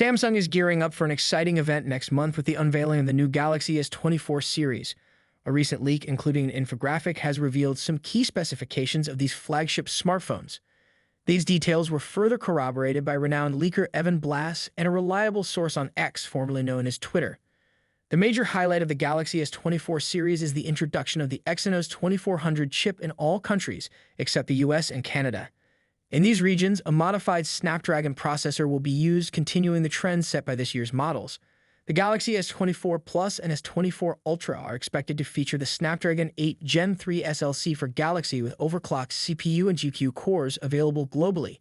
Samsung is gearing up for an exciting event next month with the unveiling of the new Galaxy S24 series. A recent leak, including an infographic, has revealed some key specifications of these flagship smartphones. These details were further corroborated by renowned leaker Evan Blass and a reliable source on X, formerly known as Twitter. The major highlight of the Galaxy S24 series is the introduction of the Exynos 2400 chip in all countries except the US and Canada. In these regions, a modified Snapdragon processor will be used, continuing the trend set by this year's models. The Galaxy S24 Plus and S24 Ultra are expected to feature the Snapdragon 8 Gen 3 SLC for Galaxy with overclocked CPU and GPU cores available globally.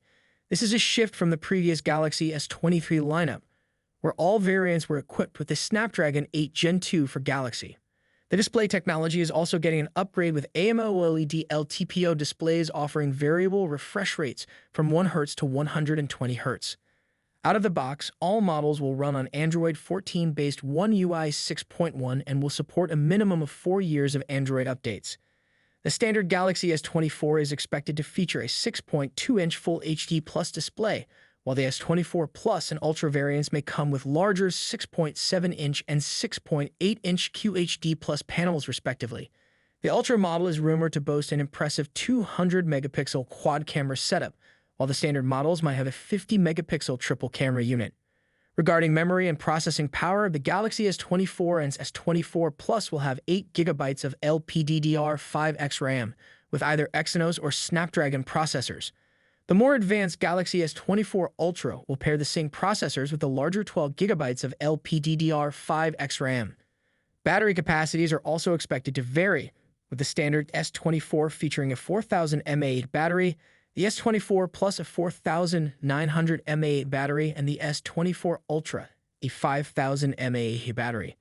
This is a shift from the previous Galaxy S23 lineup, where all variants were equipped with the Snapdragon 8 Gen 2 for Galaxy. The display technology is also getting an upgrade with AMOLED LTPO displays offering variable refresh rates from 1 Hz to 120 Hz. Out of the box, all models will run on Android 14-based One UI 6.1 and will support a minimum of 4 years of Android updates. The standard Galaxy S24 is expected to feature a 6.2-inch Full HD Plus display, while the S24 Plus and Ultra variants may come with larger 6.7-inch and 6.8-inch QHD Plus panels respectively. The Ultra model is rumored to boast an impressive 200-megapixel quad-camera setup, while the standard models might have a 50-megapixel triple-camera unit. Regarding memory and processing power, the Galaxy S24 and S24 Plus will have 8 GB of LPDDR5X RAM, with either Exynos or Snapdragon processors. The more advanced Galaxy S24 Ultra will pair the same processors with the larger 12 GB of LPDDR5X RAM. Battery capacities are also expected to vary, with the standard S24 featuring a 4000 mAh battery, the S24 Plus a 4900 mAh battery, and the S24 Ultra a 5000 mAh battery.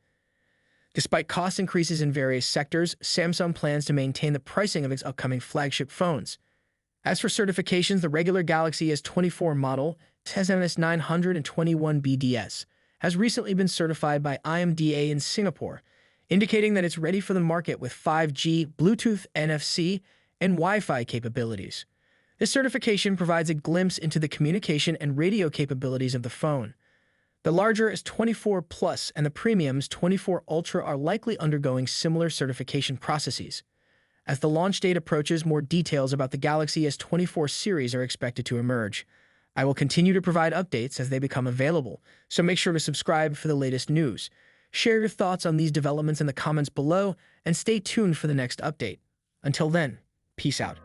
Despite cost increases in various sectors, Samsung plans to maintain the pricing of its upcoming flagship phones. As for certifications, the regular Galaxy S24 model, TESMS 921 BDS, has recently been certified by IMDA in Singapore, indicating that it's ready for the market with 5G, Bluetooth, NFC, and Wi-Fi capabilities. This certification provides a glimpse into the communication and radio capabilities of the phone. The larger S24 Plus and the premium S24 Ultra are likely undergoing similar certification processes. As the launch date approaches, more details about the Galaxy S24 series are expected to emerge. I will continue to provide updates as they become available, so make sure to subscribe for the latest news. Share your thoughts on these developments in the comments below, and stay tuned for the next update. Until then, peace out.